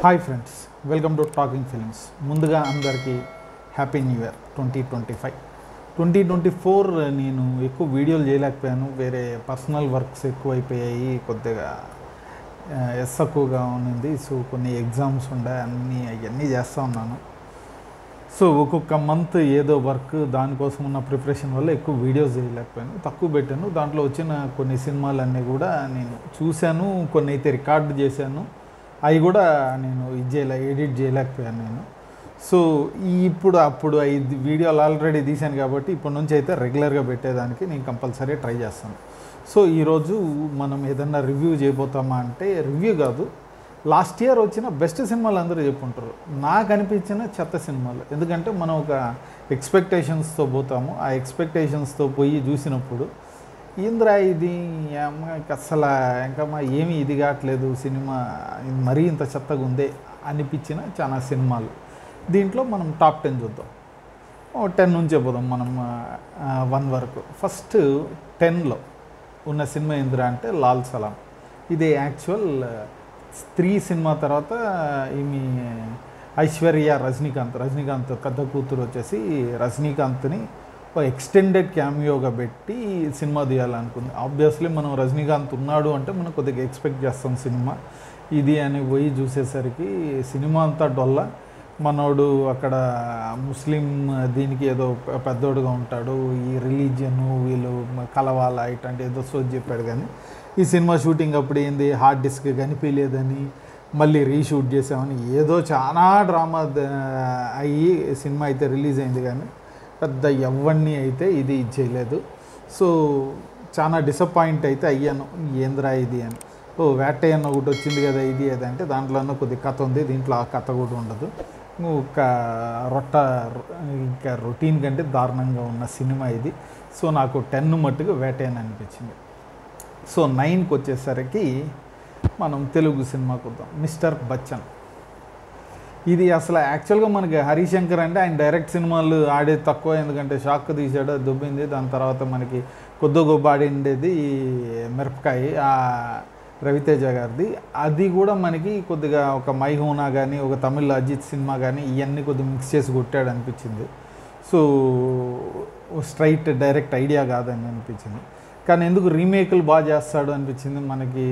Hi friends, welcome to talking films. ముందుగా అందరికీ happy new year 2025. 2024 నేను ఎక్కువ వీడియోలు చేయలేకపోయాను. వేరే పర్సనల్ వర్క్స్ ఎక్కువైపోయాయి, కొద్దిగా తక్కువగా ఉన్నింది. సో కొన్ని ఎగ్జామ్స్ ఉండే అవన్నీ చేస్తూ ఉన్నాను. సో ఒక్కొక్క మంత్ ఏదో వర్క్, దానికోసం ఉన్న ప్రిపరేషన్ వల్ల ఎక్కువ వీడియోస్ చేయలేకపోయాను, తక్కువ పెట్టాను. దాంట్లో వచ్చిన కొన్ని సినిమాలన్నీ కూడా నేను చూశాను, కొన్ని అయితే రికార్డు చేశాను. అవి కూడా నేను ఎడిట్ చేయలేకపోయాను నేను. సో ఇప్పుడు 5 వీడియోలు ఆల్రెడీ తీశాను కాబట్టి ఇప్పటి నుంచి అయితే రెగ్యులర్గా పెట్టేదానికి నేను కంపల్సరీ ట్రై చేస్తాను. సో ఈరోజు మనం ఏదన్నా రివ్యూ చేయబోతామా అంటే, రివ్యూ కాదు, లాస్ట్ ఇయర్ వచ్చిన బెస్ట్ సినిమాలు అందరూ చెప్పుకుంటారు. నాకు అనిపించిన చెత్త సినిమాలు. ఎందుకంటే మనం ఒక ఎక్స్పెక్టేషన్స్తో పోతాము. ఆ ఎక్స్పెక్టేషన్స్తో పోయి చూసినప్పుడు ఏంద్రా ఇది, అసలు ఇంకా ఏమీ ఇది కావట్లేదు, సినిమా మరీ ఇంత చెత్తగా ఉందే అనిపించిన చాలా సినిమాలు. దీంట్లో మనం టాప్ 10 చూద్దాం. 10 నుంచే పోదాం మనం 1 వరకు. ఫస్ట్ 10లో ఉన్న సినిమా ఏంద్రా అంటే లాల్ సలాం. ఇది యాక్చువల్ 3 సినిమా తర్వాత ఈమె ఐశ్వర్య రజనీకాంత్ పెద్ద కూతురు వచ్చేసి రజనీకాంత్ని ఎక్స్టెండెడ్ క్యామియోగా పెట్టి సినిమా తీయాలనుకుంది. ఆబ్వియస్లీ మనం రజనీకాంత్ ఉన్నాడు అంటే మనం కొద్దిగా ఎక్స్పెక్ట్ చేస్తాం సినిమా ఇది అని. పోయి చూసేసరికి సినిమా అంతా డొల్ల. మనోడు అక్కడ ముస్లిం దీనికి ఏదో పెద్దోడుగా ఉంటాడు, ఈ రిలీజియను వీళ్ళు కలవాల ఇట్లాంటి ఏదో సోది చెప్పాడు. కానీ ఈ సినిమా షూటింగ్ అప్పుడు ఏంది, హార్డ్ డిస్క్ కనిపించలేదని మళ్ళీ రీషూట్ చేసామని ఏదో చాలా డ్రామా అయ్యి సినిమా అయితే రిలీజ్ అయింది. కానీ పెద్ద ఎవరిని అయితే ఇది చేయలేదు. సో చాలా డిసప్పాయింట్ అయితే అయ్యాను, ఏంద్రా ఇది అని. వేటయ్యన్న ఒకటి వచ్చింది కదా ఇది అది అంటే, దాంట్లోనే కొద్ది కథ ఉంది, దీంట్లో ఆ కథ కూడా ఉండదు. ఒక ఇంకా రొటీన్ కంటే దారుణంగా ఉన్న సినిమా ఇది. సో నాకు 10 మట్టుకు వేటయ్యన్న అనిపించింది. సో 9కి వచ్చేసరికి మనం తెలుగు సినిమాకు వద్దాం. మిస్టర్ బచ్చన్. ఇది అసలు యాక్చువల్గా మనకి హరిశంకర్ అంటే ఆయన డైరెక్ట్ సినిమాలు ఆడేది తక్కువ, ఎందుకంటే షాక్ తీసాడు, దుబ్బింది. దాని తర్వాత మనకి కొద్ది గొప్ప ఆడిండేది మిరపకాయ, రవితేజ గారిది. అది కూడా మనకి కొద్దిగా ఒక మైహూనా కానీ, ఒక తమిళ్ అజిత్ సినిమా కానీ ఇవన్నీ కొద్దిగా మిక్స్ చేసి కొట్టాడు అనిపించింది. సో స్ట్రైట్ డైరెక్ట్ ఐడియా కాదని అనిపించింది. కానీ ఎందుకు రీమేక్లు బాగా చేస్తాడు అనిపించింది మనకి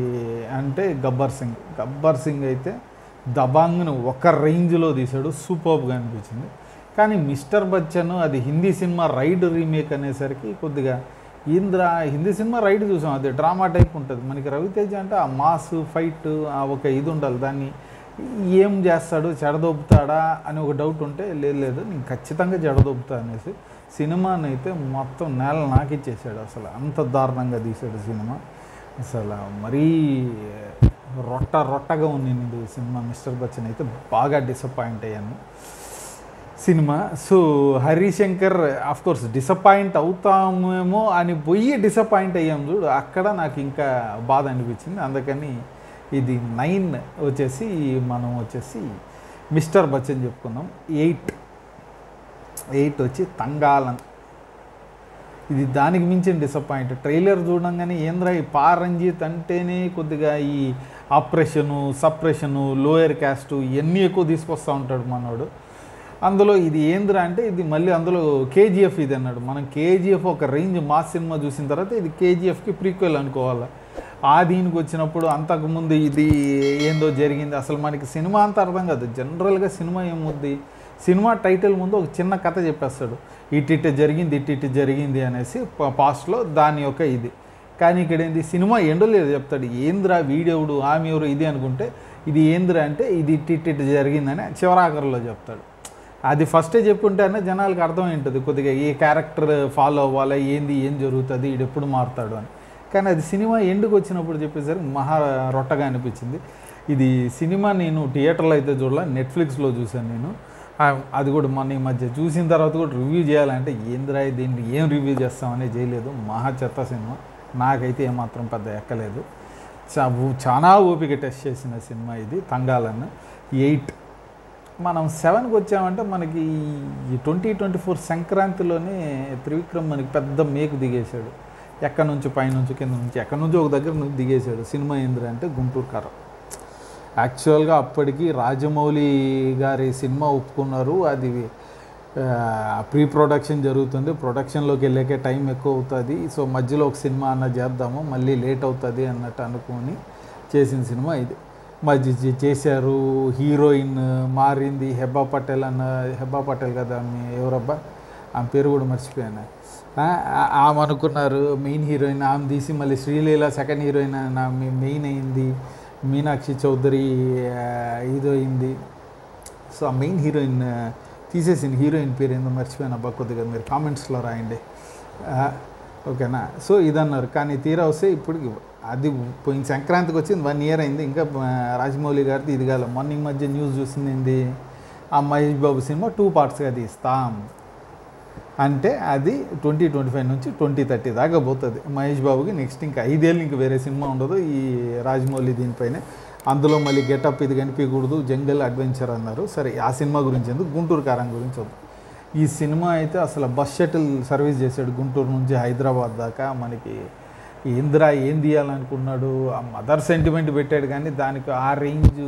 అంటే, గబ్బర్ సింగ్ అయితే దబాంగ్ను ఒక రేంజ్లో తీశాడు, సూపర్గా అనిపించింది. కానీ మిస్టర్ బచ్చన్ అది హిందీ సినిమా రైడ్ రీమేక్ అనేసరికి కొద్దిగా హిందీ సినిమా రైడ్ చూసాం, అది డ్రామా టైప్ ఉంటుంది. మనకి రవితేజ అంటే ఆ మాస్ ఫైట్ ఆ ఒక ఇది ఉండాలి, దాన్ని ఏం చేస్తాడు, చెడదొబ్బుతాడా అని ఒక డౌట్ ఉంటే, లేదు నేను ఖచ్చితంగా చెడదొబ్బుతా అనేసి సినిమాని అయితే మొత్తం నేల నాకిచ్చేసాడు. అసలు అంత దారుణంగా తీసాడు సినిమా. అసలు మరీ రొట్టగా ఉంది సినిమా. మిస్టర్ బచ్చన్ అయితే బాగా డిసప్పాయింట్ అయ్యాను సినిమా. సో హరిశంకర్ ఆఫ్కోర్స్ డిసప్పాయింట్ అవుతామేమో అని పోయి డిసప్పాయింట్ అయ్యాము చూడు, అక్కడ నాకు ఇంకా బాధ అనిపించింది. అందుకని ఇది 9 వచ్చేసి మనం మిస్టర్ బచ్చన్ చెప్పుకుందాం. 8 వచ్చి తంగాలన్. ఇది దానికి మించిన డిసప్పాయింట్. ట్రైలర్ చూడంగానే ఏంద్రా ఈ పారంజిత్ అంటేనే కొద్దిగా ఈ ఆపరేషను, సప్రెషను, లోయర్ క్యాస్టు ఇవన్నీ ఎక్కువ తీసుకొస్తూ ఉంటాడు మనోడు. అందులో ఇది ఏంద్రా అంటే, ఇది మళ్ళీ అందులో కేజీఎఫ్ ఇది అన్నాడు. మనం కేజీఎఫ్ ఒక రేంజ్ మాస్ సినిమా చూసిన తర్వాత ఇది కేజీఎఫ్కి ప్రీక్వెల్ అనుకోవాలి. దీనికి వచ్చినప్పుడు అంతకుముందు ఇది ఏందో జరిగింది. అసలు మనకి సినిమా అంత అర్థం కాదు. జనరల్గా సినిమా ఏముంది, సినిమా టైటిల్ ముందు ఒక చిన్న కథ చెప్పేస్తాడు, ఇటు జరిగింది అనేసి పాస్ట్లో దాని యొక్క ఇది. కానీ ఇక్కడ ఏంది, సినిమా ఎండలేదు చెప్తాడు. ఏంద్రా వీడెవడు ఆమె ఎవరు ఇది అనుకుంటే, ఇది ఏంద్రా అంటే ఇది ఇటు జరిగిందని చివరాఖరిలో చెప్తాడు. అది ఫస్టే చెప్పుంటేనే జనాలకు అర్థమైంటుంది కొద్దిగా ఏ క్యారెక్టర్ ఫాలో అవ్వాలి, ఏం జరుగుతుంది, ఈడు ఎప్పుడు మారుతాడు అని. కానీ అది సినిమా ఎండుకు వచ్చినప్పుడు చెప్పేసరికి మహా రొట్టగా అనిపించింది. ఇది సినిమా నేను థియేటర్లో అయితే చూడాల, నెట్ఫ్లిక్స్లో చూశాను నేను. అది కూడా మన ఈ మధ్య చూసిన తర్వాత కూడా రివ్యూ చేయాలంటే ఏంద్రా దీన్ని ఏం రివ్యూ చేస్తామని చేయలేదు. మహా చెత్త సినిమా, నాకైతే ఏమాత్రం పెద్ద ఎక్కలేదు. చాలా ఓపిక టెస్ట్ చేసిన సినిమా ఇది తంగాలన్. 8 మనం 7కి వచ్చామంటే మనకి ఈ 2024 సంక్రాంతిలోనే త్రివిక్రమ్ మనకి పెద్ద మేకు దిగేశాడు. ఎక్కడి నుంచి, పైనుంచి కింద నుంచి, ఎక్కడి నుంచి ఒక దగ్గర దిగేశాడు. సినిమా ఏంద్రా అంటే గుంటూరు కారం. యాక్చువల్గా అప్పటికి రాజమౌళి గారి సినిమా ఒప్పుకున్నారు, అది ప్రీ ప్రొడక్షన్ జరుగుతుంది, ప్రొడక్షన్లోకి వెళ్ళాకే టైం ఎక్కువ అవుతుంది, సో మధ్యలో ఒక సినిమా అన్న చేద్దాము, మళ్ళీ లేట్ అవుతుంది అన్నట్టు అనుకుని చేసిన సినిమా ఇది. మధ్య చేశారు. హీరోయిన్ మారింది, హెబ్బా పటేల్ కదా ఎవరబ్బా ఆమె పేరు కూడా మర్చిపోయాను. ఆమె అనుకున్నారు మెయిన్ హీరోయిన్, ఆమె తీసి మళ్ళీ శ్రీలీల సెకండ్ హీరోయిన్ మెయిన్ అయింది, మీనాక్షి చౌదరి ఇదో అయింది. సో ఆ మెయిన్ హీరోయిన్ తీసేసిన హీరోయిన్ పేరు ఏందో మర్చిపోయాను అబ్బా, కొద్దిగా మీరు కామెంట్స్లో రాయండి, ఓకేనా. సో ఇదన్నారు, కానీ తీరా వస్తే ఇప్పుడు అది పోయిన సంక్రాంతికి వచ్చింది, 1 year అయింది, ఇంకా రాజమౌళి గారిది ఇది కాదు. మార్నింగ్ మధ్య న్యూస్ చూసింది ఏంది, ఆ మహేష్ బాబు సినిమా 2 partsగా తీస్తాం అంటే అది 2025 నుంచి 2030 దాకా పోతుంది మహేష్ బాబుకి. నెక్స్ట్ ఇంకా 5 ఏళ్ళు ఇంక వేరే సినిమా ఉండదు ఈ రాజమౌళి దీనిపైనే. అందులో మళ్ళీ గెటప్ ఇది కనిపించకూడదు, జంగల్ అడ్వెంచర్ అన్నారు. సరే ఆ సినిమా గురించి ఎందుకు, గుంటూరు కారం గురించి వద్దు. ఈ సినిమా అయితే అసలు బస్ షటిల్ సర్వీస్ చేశాడు గుంటూరు నుంచి హైదరాబాద్ దాకా. మనకి ఏందిరా ఏం తీయాలనుకున్నాడు, ఆ మదర్ సెంటిమెంట్ పెట్టాడు, కానీ దానికి ఆ రేంజ్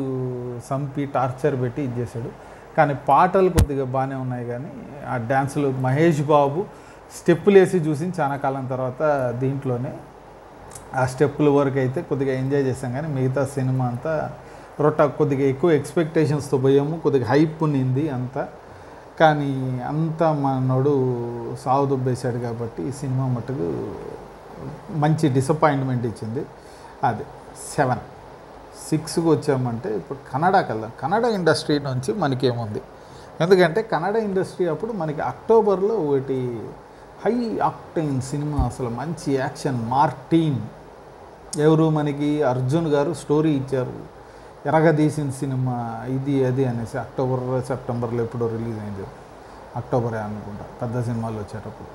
సంపి టార్చర్ పెట్టి ఇది చేశాడు. కానీ పాటలు కొద్దిగా బాగానే ఉన్నాయి, కానీ ఆ డ్యాన్సులు మహేష్ బాబు స్టెప్పులు వేసి చూసి చాలా కాలం తర్వాత దీంట్లోనే ఆ స్టెప్పుల వరకు అయితే కొద్దిగా ఎంజాయ్ చేసాం, కానీ మిగతా సినిమా అంతా కొద్దిగా ఎక్కువ ఎక్స్పెక్టేషన్స్తో పోయాము, కొద్దిగా హైప్ ఉన్నింది అంతా, కానీ అంతా మనోడు సాగు దుబ్బేశాడు కాబట్టి ఈ సినిమా మటుకు మంచి డిసప్పాయింట్మెంట్ ఇచ్చింది. అది 7. 6కి వచ్చామంటే ఇప్పుడు కన్నడకి వెళ్దాం. కన్నడ ఇండస్ట్రీ నుంచి మనకేముంది, ఎందుకంటే కన్నడ ఇండస్ట్రీ అప్పుడు మనకి అక్టోబర్లో ఒకటి హై ఆక్టైన్ సినిమా, అసలు మంచి యాక్షన్, మార్టీన్ ఎవరు మనకి అర్జున్ గారు స్టోరీ ఇచ్చారు, ఎరగదీసిన సినిమా ఇది అది అనేసి. అక్టోబర్ సెప్టెంబర్లో ఎప్పుడో రిలీజ్ అయింది, అక్టోబరే అనుకుంటా పెద్ద సినిమాలు వచ్చేటప్పుడు.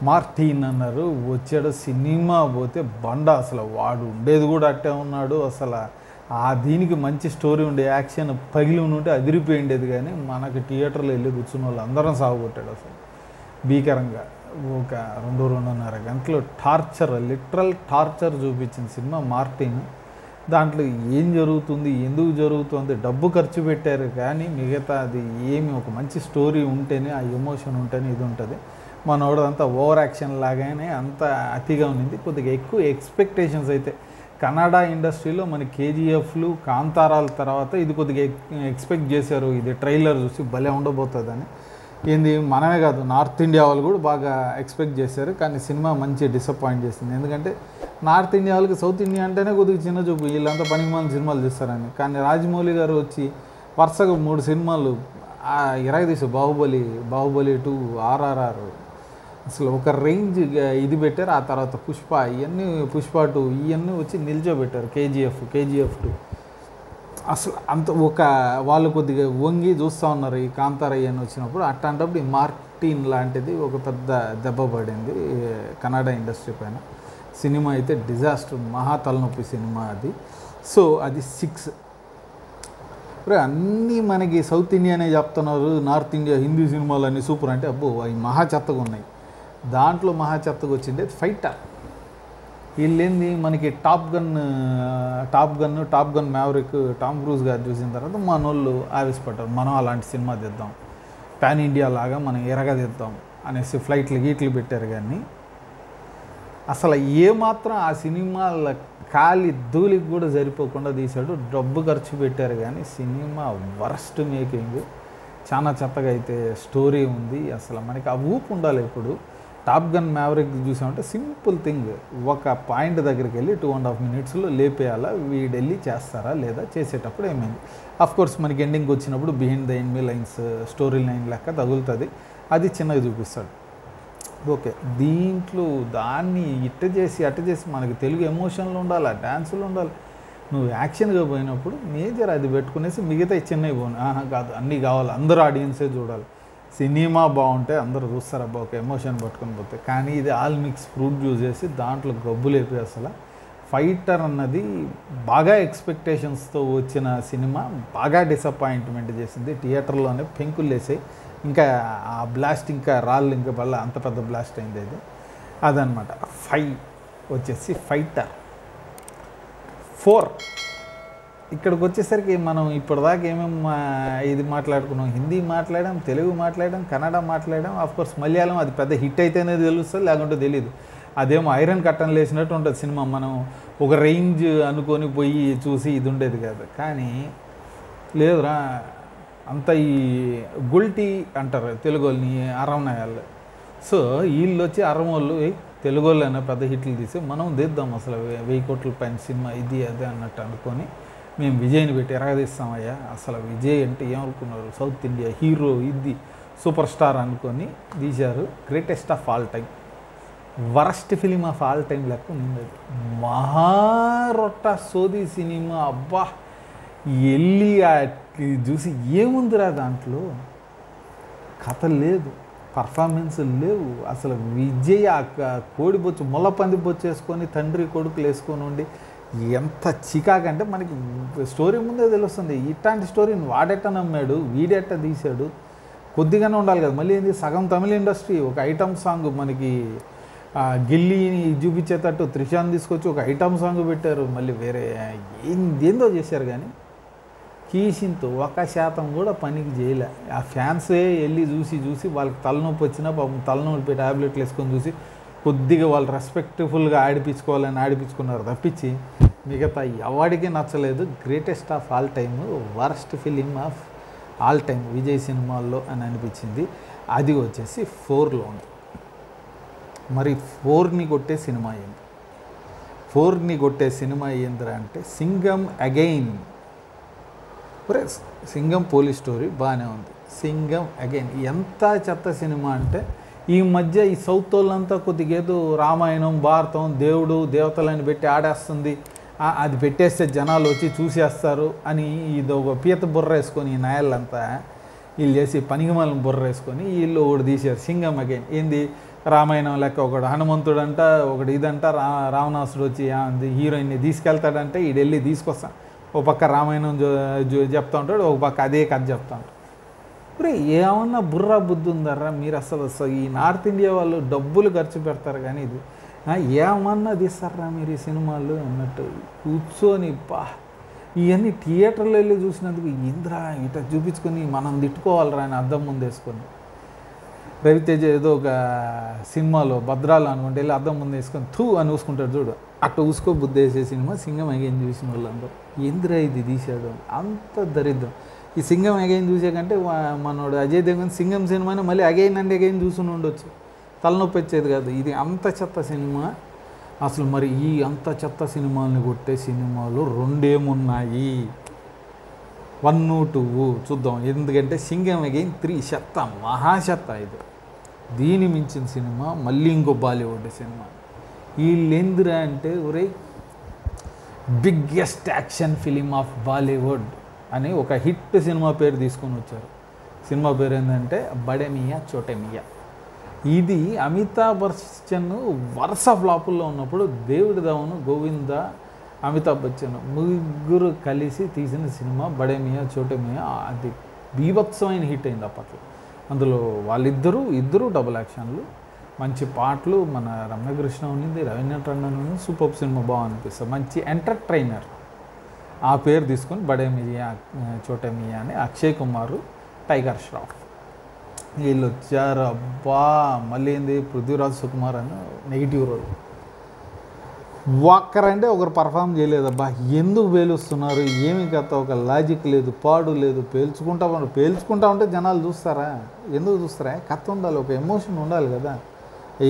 మార్టీన్ అన్నారు, వచ్చాడు సినిమా పోతే బండ, అసలు వాడు ఉండేది కూడా అట్టే ఉన్నాడు. అసలు ఆ దీనికి మంచి స్టోరీ ఉండే, యాక్షన్ పగిలి ఉంటే అదిరిపోయి ఉండేది, కానీ మనకి థియేటర్లో వెళ్ళి కూర్చున్న వాళ్ళు అందరం సాగుకొట్టాడు అసలు భీకరంగా. ఒక 2-2.5 గంటలు టార్చర్, లిటరల్ టార్చర్ చూపించిన సినిమా మార్టీన్. దాంట్లో ఏం జరుగుతుంది, ఎందుకు జరుగుతుంది, డబ్బు ఖర్చు పెట్టారు, కానీ మిగతా అది ఏమి ఒక మంచి స్టోరీ ఉంటేనే, ఆ ఎమోషన్ ఉంటేనే ఇది ఉంటుంది. మనోడు అంతా ఓవర్ యాక్షన్ లాగానే అంత అతిగా ఉన్నింది. కొద్దిగా ఎక్కువ ఎక్స్పెక్టేషన్స్ అయితే కన్నడ ఇండస్ట్రీలో మన కేజీఎఫ్లు కాంతారాల తర్వాత ఇది కొద్దిగా ఎక్స్పెక్ట్ చేశారు, ఇది ట్రైలర్ చూసి భలే ఉండబోతుందని. ఏంది మనమే కాదు, నార్త్ ఇండియా వాళ్ళు కూడా బాగా ఎక్స్పెక్ట్ చేశారు, కానీ సినిమా మంచి డిసప్పాయింట్ చేసింది. ఎందుకంటే నార్త్ ఇండియా వాళ్ళకి సౌత్ ఇండియా అంటేనే కొద్దిగా చిన్న చూపు, వీళ్ళంతా పనికిమాలిన సినిమాలు చేస్తారని. కానీ రాజమౌళి గారు వచ్చి వరుసగా 3 సినిమాలు ఇరగదీసు, బాహుబలి 2, RRR, అసలు ఒక రేంజ్ ఇది పెట్టారు. ఆ తర్వాత పుష్ప 2 ఇవన్నీ వచ్చి నిల్చోబెట్టారు, KGF 2. అసలు అంత ఒక వాళ్ళు కొద్దిగా వంగి చూస్తూ ఉన్నారు ఈ కాంతారయ్య అని వచ్చినప్పుడు. అట్లాంటప్పుడు ఈ మార్టీన్ లాంటిది ఒక పెద్ద దెబ్బ పడింది కన్నడ ఇండస్ట్రీ పైన. సినిమా అయితే డిజాస్టర్, మహా తలనొప్పి సినిమా అది. సో అది 6. అన్నీ మనకి సౌత్ ఇండియానే చెప్తున్నారు, నార్త్ ఇండియా హిందీ సినిమాలు అన్నీ సూపర్ అంటే అబ్బో అవి మహా చెత్తగా ఉన్నాయి. దాంట్లో మహా చెత్తగా వచ్చిండే ఫైటర్. వీళ్ళేంది మనకి top gun maverick Tom cruise గారు చూసిన తర్వాత మనోళ్ళు ఆవేశపడ్డారు, మనం అలాంటి సినిమా తీద్దాం, పాన్ ఇండియా లాగా మనం ఎరగదిద్దాం అనేసి ఫ్లైట్లు పెట్టారు. కానీ అసలు ఏమాత్రం ఆ సినిమాల ఖాళీ ధూళికి కూడా సరిపోకుండా తీశాడు, డబ్బు ఖర్చు పెట్టారు, కానీ సినిమా వర్స్ట్ మేకింగ్, చాలా చెత్తగా అయితే స్టోరీ ఉంది. అసలు మనకి ఆ ఊపు ఉండాలి. ఇప్పుడు టాప్ గన్ మ్యావరిక్ చూసామంటే సింపుల్ థింగ్, ఒక పాయింట్ దగ్గరికి వెళ్ళి 2.5 minutesలో లేపేయాలా, వీడెళ్ళి చేస్తారా లేదా, చేసేటప్పుడు ఏమైంది. అఫ్కోర్స్ మనకి ఎండింగ్ వచ్చినప్పుడు behind the enemy lines story line లెక్క తగులుతుంది, అది చిన్నగా చూపిస్తాడు. ఓకే, దీంట్లో దాన్ని ఇట్ట చేసి మనకి తెలుగు ఎమోషన్లు ఉండాలి, డ్యాన్సులు ఉండాలి. నువ్వు యాక్షన్గా పోయినప్పుడు మేజర్ అది పెట్టుకునేసి మిగతా చిన్నవి పోను, కాదు అన్నీ కావాలి, అందరూ ఆడియన్సే చూడాలి. సినిమా బాగుంటే అందరూ చూస్తారు, అబ్బా ఒక ఎమోషన్ పట్టుకొని పోతే. కానీ ఇది ఆల్ మిక్స్ ఫ్రూట్ జ్యూస్ చేసి దాంట్లో గబ్బు లేపి అసలు ఫైటర్ అన్నది బాగా ఎక్స్పెక్టేషన్స్తో వచ్చిన సినిమా బాగా డిసప్పాయింట్మెంట్ చేసింది. థియేటర్లోనే పెంకులు వేసాయి, ఇంకా ఆ బ్లాస్ట్ ఇంకా రాళ్ళు ఇంకా వల్ల అంత పెద్ద బ్లాస్ట్ అయింది అది. అదనమాట 5 వచ్చేసి ఫైటర్. 4 ఇక్కడికి వచ్చేసరికి మనం ఇప్పటిదాకా ఏమేమి ఇది మాట్లాడుకున్నాం, హిందీ మాట్లాడాం, తెలుగు మాట్లాడాం, కన్నడ మాట్లాడాం, ఆఫ్కోర్స్ మలయాళం అది పెద్ద హిట్ అయితేనే తెలుస్తుంది, లేకుంటే తెలియదు. అదేమో ఐరన్ కట్టన్ లేసినట్టు ఉంటుంది సినిమా. మనం ఒక రేంజ్ అనుకొని పోయి చూసి ఇది ఉండేది కాదు. కానీ లేదురా, అంత ఈ గుల్టీ అంటారు తెలుగు వాళ్ళని, అరవనాయాళ్ళు. సో వీళ్ళు వచ్చి అరవం వాళ్ళు తెలుగు వాళ్ళైనా పెద్ద హిట్లు తీసి మనం తీద్దాం అసలు 1000 కోట్ల పైన సినిమా ఇది అదే అన్నట్టు అనుకొని మేము విజయ్ని పెట్టి ఎరగదీస్తామయ్యా. అసలు విజయ్ అంటే ఏమనుకున్నారు, సౌత్ ఇండియా హీరో, ఇది సూపర్ స్టార్ అనుకొని తీశారు. Greatest of all time, worst film of all time లెక్క ఉంది. మహారొట్ట సోది సినిమా. అబ్బా వెళ్ళి చూసి ఏముందిరా దాంట్లో, కథ లేదు, పర్ఫార్మెన్స్ లేవు. అసలు విజయ్ కోడిబొచ్చు ముళ్ళపంది బొచ్చు వేసుకొని తండ్రి కొడుకులు వేసుకొని ఉండి ఎంత చికాకంటే మనకి స్టోరీ ముందే తెలుస్తుంది. ఇట్లాంటి స్టోరీని వాడెట్ట నమ్మాడు, వీడెట్ట తీశాడు, కొద్దిగానే ఉండాలి కదా. మళ్ళీ ఏంది, సగం తమిళ ఇండస్ట్రీ ఒక ఐటమ్ సాంగ్ మనకి గిల్లీని చూపించేటట్టు త్రిషాన్ని తీసుకొచ్చి ఒక ఐటమ్ సాంగ్ పెట్టారు. మళ్ళీ వేరే ఏందో చేశారు. కానీ కీసింతో 1% కూడా పనికి చేయలే. ఆ ఫ్యాన్సే వెళ్ళి చూసి వాళ్ళకి తలనొప్పి వచ్చినా పాపం తలనొప్పి టాబ్లెట్లు వేసుకొని చూసి కొద్దిగా వాళ్ళు రెస్పెక్ట్ఫుల్గా ఆడిపించుకోవాలని ఆడిపించుకున్నారు తప్పించి మిగతా ఎవరికి నచ్చలేదు. Greatest of all time, worst film of all time Vijay సినిమాల్లో అని అనిపించింది. అది వచ్చేసి 4లో ఉంది. మరి 4ని కొట్టే సినిమా ఏంది? 4ని కొట్టే సినిమా ఏందిరా అంటే Singam again. Singam police story బాగానే ఉంది. సింగం అగైన్ ఎంత చెత్త సినిమా అంటే, ఈ మధ్య ఈ సౌత్ వాళ్ళంతా కొద్దిగా ఏదో రామాయణం, భారతం, దేవుడు దేవతలని పెట్టి ఆడేస్తుంది, అది పెట్టేస్తే జనాలు వచ్చి చూసేస్తారు అని ఇది ఒక పీత బుర్ర వేసుకొని ఈ నాయళ్ళంతా వీళ్ళు చేసి పనికిమాలను బుర్ర వేసుకొని వీళ్ళు ఒకటి తీశారు సింగం అగైన్. ఏంది, రామాయణం లెక్క ఒకడు హనుమంతుడంట, ఒకటి ఇదంట, రావణాసుడు వచ్చి హీరోయిన్ని తీసుకెళ్తాడంటే ఈడు వెళ్ళి తీసుకొస్తాను. ఒక పక్క రామాయణం చెప్తా ఉంటాడు, ఒక పక్క అదే కథ చెప్తా ఉంటాడు. ఇప్పుడు ఏమన్నా బుర్రా బుద్ధి ఉందర్రా మీరు? అసలు ఈ నార్త్ ఇండియా వాళ్ళు డబ్బులు ఖర్చు పెడతారు కానీ ఇది ఏమన్నా తీస్తారా మీరు ఈ సినిమాలు అన్నట్టు కూర్చొని ఇవన్నీ థియేటర్లో వెళ్ళి చూసినందుకు ఇంద్రా ఇట చూపించుకొని మనం తిట్టుకోవాలరా అని అద్దం ముందు వేసుకొని. రవితేజ ఏదో ఒక సినిమాలో భద్రాలు అనుకుంటే వెళ్ళి అద్దం ముందు వేసుకొని థూ అని చూసుకుంటాడు చూడు, అట్లా ఊసుకో బుద్ధి వేసే సినిమా సింగం అగైన్ చూసిన వాళ్ళందరూ ఇంద్రా ఇది తీశాడు అంత దరిద్రం. ఈ సింగం అగైన్ చూసే కంటే మనోడు అజయ్ దేవగన్ సింగం సినిమాని మళ్ళీ అగైన్ అండ్ అగైన్ చూసుకుని ఉండొచ్చు, తలనొప్పి వచ్చేది కాదు. ఇది అంత చెత్త సినిమా. అసలు మరి ఈ అంత చెత్త సినిమాలని కొట్టే సినిమాలు 2 ఏమున్నాయి, 1, 2 చూద్దాం. ఎందుకంటే సింగం అగైన్ 3 చెత్త, మహాచెత్త. ఇది దీని మించిన సినిమా మళ్ళీ ఇంకో బాలీవుడ్ సినిమా. వీళ్ళెందురా అంటే ఒరే biggest action film of Bollywood అని ఒక హిట్ సినిమా పేరు తీసుకొని వచ్చారు. సినిమా పేరు ఏంటంటే బడే మియా చోటే మియా. ఇది అమితాబ్ బచ్చన్ వరుస ఫ్లాపుల్లో ఉన్నప్పుడు డేవిడ్ ధవన్, గోవింద, అమితాబ్ బచ్చన్ ముగ్గురు కలిసి తీసిన సినిమా బడే మియా చోటే మియా. అది బీభత్సమైన హిట్ అయింది అప్పట్లో. అందులో ఇద్దరు డబుల్ యాక్షన్లు, మంచి పాటలు, మన రమ్యకృష్ణ ఉన్నింది, రవీంద్ర టండన్ ఉంది. సూపర్ సినిమా బాగనిపిస్తుంది, మంచి ఎంటర్టైనర్. ఆ పేరు తీసుకొని బడే మియా చోటే మియా అని అక్షయ్ కుమార్, టైగర్ ష్రాఫ్ వీళ్ళు వచ్చారు. అబ్బా మళ్ళీ ఏంది, పృథ్వీరాజ్ సుకుమార్ అని నెగిటివ్ రోల్. ఒక్కరంటే ఒకరు పర్ఫామ్ చేయలేదబ్బా. ఎందుకు పేలుస్తున్నారు, ఏమి కథ, ఒక లాజిక్ లేదు, పాడు లేదు. పేల్చుకుంటా ఉంటే జనాలు చూస్తారా? ఎందుకు చూస్తారా? కథ ఉండాలి, ఒక ఎమోషన్ ఉండాలి కదా.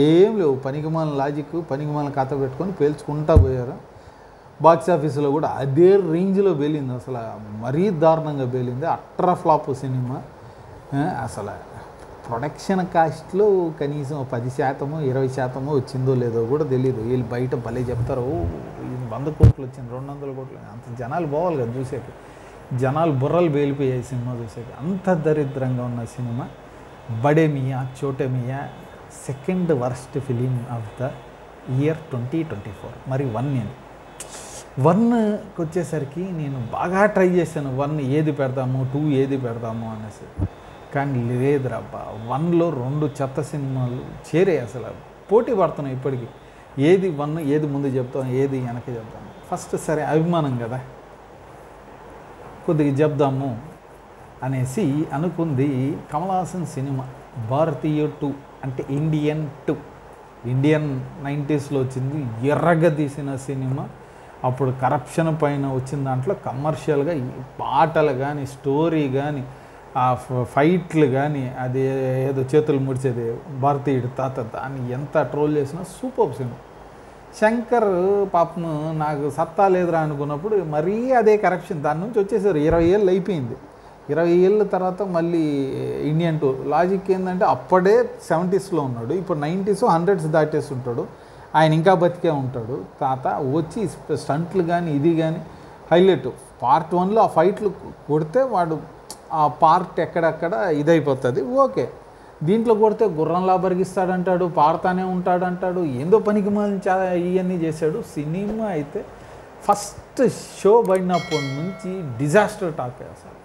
ఏం లేవు, పనికిమాలిన లాజిక్, పనికిమాలిన కథ పెట్టుకొని పేల్చుకుంటా పోయారు. బాక్స్ ఆఫీసులో కూడా అదే రేంజ్లో పేలింది. అసలు మరీ దారుణంగా పేలింది. అట్రా ఫ్లాప్ సినిమా. అసలు ప్రొడక్షన్ కాస్ట్లో కనీసం 10%, 20% వచ్చిందో లేదో కూడా తెలియదు. వీళ్ళు బయట భలే చెప్తారు, 100 కోట్లు వచ్చింది, 200 కోట్లు. అంత జనాలు పోవాలి కదా చూసేకి. జనాలు బుర్రలు పేలిపోయాయి సినిమా చూసేకి. అంత దరిద్రంగా ఉన్న cinema Bade Miyan Chhote Miyan, second worst film of the year 2024. మరి 1కి వచ్చేసరికి నేను బాగా ట్రై చేశాను, 1 ఏది పెడదాము, 2 ఏది పెడదాము అనేసి. కానీ లేదురాబ్బా, 1లో 2 చెత్త సినిమాలు చేరే అసలు పోటీ పడుతున్నాయి ఇప్పటికీ. ఏది 1, ఏది ముందు చెప్తాం, ఏది వెనక చెప్తాం. ఫస్ట్ సరే అభిమానం కదా, కొద్దిగా చెప్దాము అనేసి అనుకుంది. కమల్ హాసన్ సినిమా భారతీయ 2 అంటే ఇండియన్ 2. ఇండియన్ 90స్లో వచ్చింది, ఎర్రగా తీసిన సినిమా. అప్పుడు కరప్షన్ పైన వచ్చిన దాంట్లో కమర్షియల్గా పాటలు కానీ, స్టోరీ కానీ, ఆ ఫైట్లు కానీ, అది ఏదో చేతులు ముడిచేది భారతీయుడు తాత, దాన్ని ఎంత ట్రోల్ చేసినా సూపర్ సినిమా. శంకర్ పాపం నాకు సత్తా లేదురా అనుకున్నప్పుడు మరీ అదే కరప్షన్, దాని నుంచి వచ్చేసారు. 20 ఏళ్ళు అయిపోయింది. 20 ఏళ్ళ తర్వాత మళ్ళీ ఇండియన్ 2. లాజిక్ ఏంటంటే అప్పుడే 70స్లో ఉన్నాడు, ఇప్పుడు 90s 100s దాటేసి ఉంటాడు. ఆయన ఇంకా బతికే ఉంటాడు తాత. వచ్చి స్టంట్లు కానీ ఇది కానీ హైలైట్. పార్ట్ 1లో ఆ ఫైట్లు కొడితే వాడు ఆ పార్ట్ ఎక్కడెక్కడ ఇదైపోతుంది, ఓకే. దీంట్లో కొడితే గుర్రంలా బరిగిస్తాడంటాడు, పాడుతానే ఉంటాడంటాడు, ఏందో పనికి మాలిన ఇవన్నీ చేశాడు. సినిమా అయితే ఫస్ట్ షో పడినప్పటి నుంచి డిజాస్టర్ టాక్. అసలు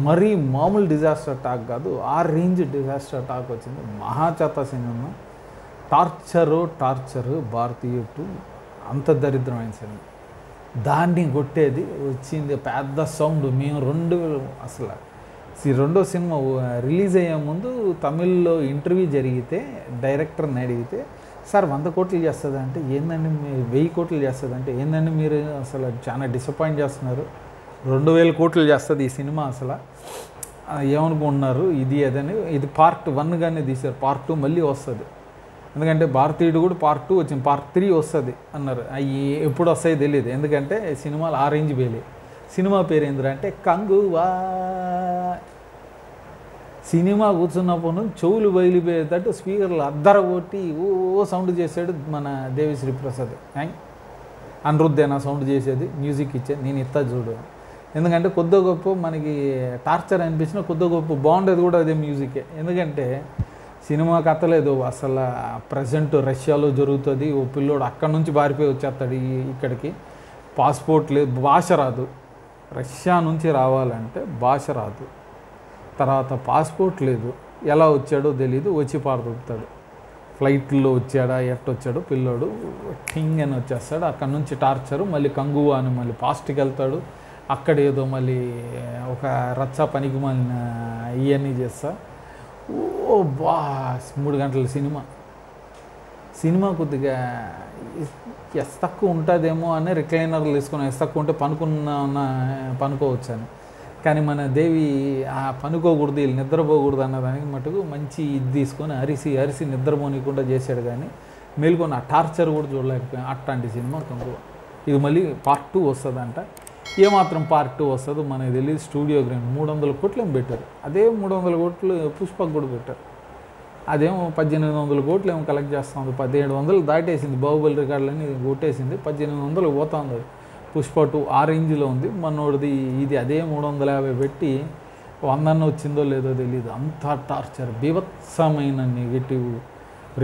మరీ మామూలు డిజాస్టర్ టాక్ కాదు, ఆ రేంజ్ డిజాస్టర్ టాక్ వచ్చింది. మహాచేత సినిమా. టార్చరు భారతీయ 2 అంత దరిద్రమైన సినిమా. దాన్ని కొట్టేది వచ్చింది పెద్ద సౌండ్. మేము అసలు రెండో సినిమా రిలీజ్ అయ్యే ముందు తమిళ్లో ఇంటర్వ్యూ జరిగితే డైరెక్టర్ని అడిగితే, సార్ 100 కోట్లు చేస్తుంది అంటే ఏందండి, 1000 కోట్లు చేస్తుంది అంటే ఏందండి, మీరు అసలు చాలా డిసప్పాయింట్ చేస్తున్నారు, 2000 కోట్లు చేస్తుంది ఈ సినిమా, అసలు ఏమనుకుంటున్నారు ఇది అదని. ఇది పార్ట్ 1గానే తీశారు, పార్ట్ 2 మళ్ళీ వస్తుంది. ఎందుకంటే భారతీయుడు కూడా పార్ట్ 2 వచ్చింది, పార్ట్ 3 వస్తుంది అన్నారు. అవి ఎప్పుడు వస్తాయో తెలియదు, ఎందుకంటే సినిమాలు ఆ రేంజ్ వేలే. సినిమా పేరు ఏంటంటే కంగువా. సినిమా కూర్చున్నప్పుడు నుంచి చెవులు బయలిపోయేటట్టు స్పీకర్లు అద్దర కొట్టి ఓ సౌండ్ చేశాడు మన దేవిశ్రీ ప్రసాద్. అనిరుద్ధేనా సౌండ్ చేసేది, మ్యూజిక్ ఇచ్చేది, నేను ఇస్తా చూడు. ఎందుకంటే కొద్ది గొప్ప మనకి టార్చర్ అనిపించిన కొద్ది గొప్ప బాగుండేది కూడా అదే మ్యూజికే. ఎందుకంటే సినిమా కథలేదు, అసలు ప్రజెంట్ రష్యాలో జరుగుతుంది. ఓ పిల్లోడు అక్కడి నుంచి పారిపోయి వచ్చేస్తాడు ఇక్కడికి, పాస్పోర్ట్ లేదు, భాష రాదు. రష్యా నుంచి రావాలంటే భాష రాదు, తర్వాత పాస్పోర్ట్ లేదు, ఎలా వచ్చాడో తెలీదు, వచ్చి పారుతాడు. ఫ్లైట్లో వచ్చాడా ఎట్టొచ్చాడు పిల్లోడు, ఠింగ్ అని వచ్చేస్తాడు. అక్కడి నుంచి టార్చరు, మళ్ళీ కంగువా అని మళ్ళీ పాస్ట్కి వెళ్తాడు. అక్కడ ఏదో మళ్ళీ ఒక రచ్చ పనికి మాలిన ఇవన్నీ చేస్తా. ఓ బా 3 గంటల సినిమా కొద్దిగా ఎస్ తక్కువ ఉంటుందేమో అని రిక్లైనర్లు తీసుకుని ఎస్ తక్కువ ఉంటే పనుకోవచ్చు అని. కానీ మన దేవి ఆ పనుకోకూడదు, వీళ్ళు నిద్రపోకూడదు అన్నదానికి మటుకు మంచి ఇది తీసుకొని అరిసి నిద్రపోనీయకుండా చేశాడు. కానీ మేల్కొని ఆ టార్చర్ కూడా చూడలేకపోయాం. అట్లాంటి సినిమా కంగువ. ఇది మళ్ళీ పార్ట్ 2 వస్తుందంట. ఏమాత్రం పార్ట్ 2 వస్తుందో మనకి తెలియదు. స్టూడియో గ్రాండ్ 300 కోట్లు ఏమో పెట్టారు. అదే 300 కోట్లు పుష్పకు కూడా పెట్టారు. అదేమో 1800 కోట్లు ఏమో కలెక్ట్ చేస్తుంది. 1700 దాటేసింది, బాహుబలి రికార్డులన్నీ కొట్టేసింది. 1800 పోతుంది అది. పుష్ప 2 ఆ రేంజ్లో ఉంది. మనోడిది ఇది అదే 350 పెట్టి 100 వచ్చిందో లేదో తెలియదు. అంత టార్చర్, బీభత్సమైన నెగిటివ్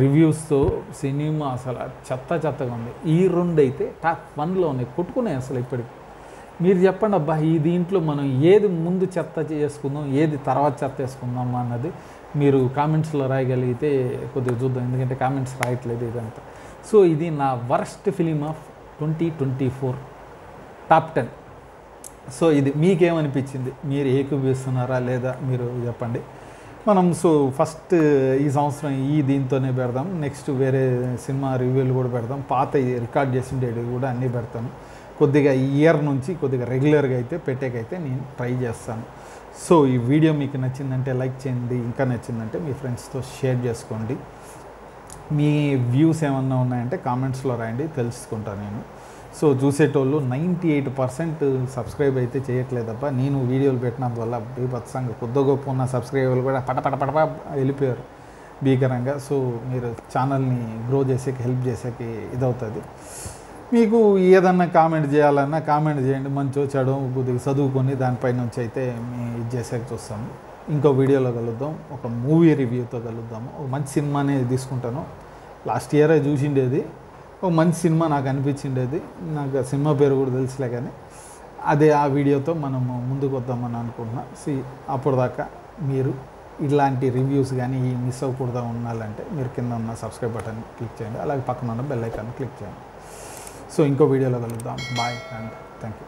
రివ్యూస్తో సినిమా అసలు చెత్తగా ఉంది. ఈ 2 అయితే టాప్ 1లో ఉన్నాయి, కొట్టుకున్నాయి అసలు ఇప్పటికి. మీరు చెప్పండి అబ్బా, ఈ దీంట్లో మనం ఏది ముందు చెత్త చేసుకుందాం, ఏది తర్వాత చెత్త వేసుకుందాం అన్నది మీరు కామెంట్స్లో రాయగలిగితే కొద్దిగా చూద్దాం. ఎందుకంటే కామెంట్స్ రాయట్లేదు ఇదంతా. సో ఇది నా worst film of 2024 top 10. So ఇది మీకేమనిపించింది, మీరు ఏకీభవిస్తున్నారా లేదా మీరు చెప్పండి. మనం ఫస్ట్ ఈ సంవత్సరం దీంతోనే పెడదాం. నెక్స్ట్ వేరే సినిమా రివ్యూలు కూడా పెడదాం. పాత రికార్డ్ చేసిండేవి కూడా అన్నీ పెడతాను. కొద్దిగా ఈ ఇయర్ నుంచి కొద్దిగా రెగ్యులర్గా అయితే పెట్టేకైతే నేను ట్రై చేస్తాను. సో ఈ వీడియో మీకు నచ్చిందంటే లైక్ చేయండి, ఇంకా నచ్చిందంటే మీ ఫ్రెండ్స్తో షేర్ చేసుకోండి. మీ వ్యూస్ ఏమన్నా ఉన్నాయంటే కామెంట్స్లో రాయండి, తెలుసుకుంటాను నేను. సో చూసేటోళ్ళు 98% సబ్స్క్రైబ్ అయితే చేయట్లేదబ్బా. నేను వీడియోలు పెట్టినందువల్ల బీభత్సంగా కొద్ది గొప్ప ఉన్న సబ్స్క్రైబర్లు కూడా పటపట వెళ్ళిపోయారు భీకరంగా. సో మీరు ఛానల్ని గ్రో చేసేకి హెల్ప్ చేసేకి ఇదవుతుంది. మీకు ఏదన్నా కామెంట్ చేయాలన్నా కామెంట్ చేయండి, మంచో చెడో కొద్దిగా చదువుకొని దానిపై నుంచి అయితే ఇది చేసేకి చూస్తాము. ఇంకో వీడియోలో కలుద్దాం, ఒక మూవీ రివ్యూతో కలుద్దాము. ఒక మంచి సినిమానే తీసుకుంటాను. లాస్ట్ ఇయరే చూసిండేది, ఒక మంచి సినిమా నాకు అనిపించిండేది. నాకు సినిమా పేరు కూడా తెలుసులే, కానీ అదే ఆ వీడియోతో మనము ముందుకు వద్దామని అనుకుంటున్నా. అప్పటిదాకా మీరు ఇలాంటి రివ్యూస్ కానీ మిస్ అవ్వకూడదు ఉండాలంటే మీరు కింద ఉన్న సబ్స్క్రైబ్ బటన్ క్లిక్ చేయండి, అలాగే పక్కన ఉన్న బెల్ ఐకాన్ క్లిక్ చేయండి. సో ఇంకో వీడియోలో కలుద్దాం. Bye and thank you.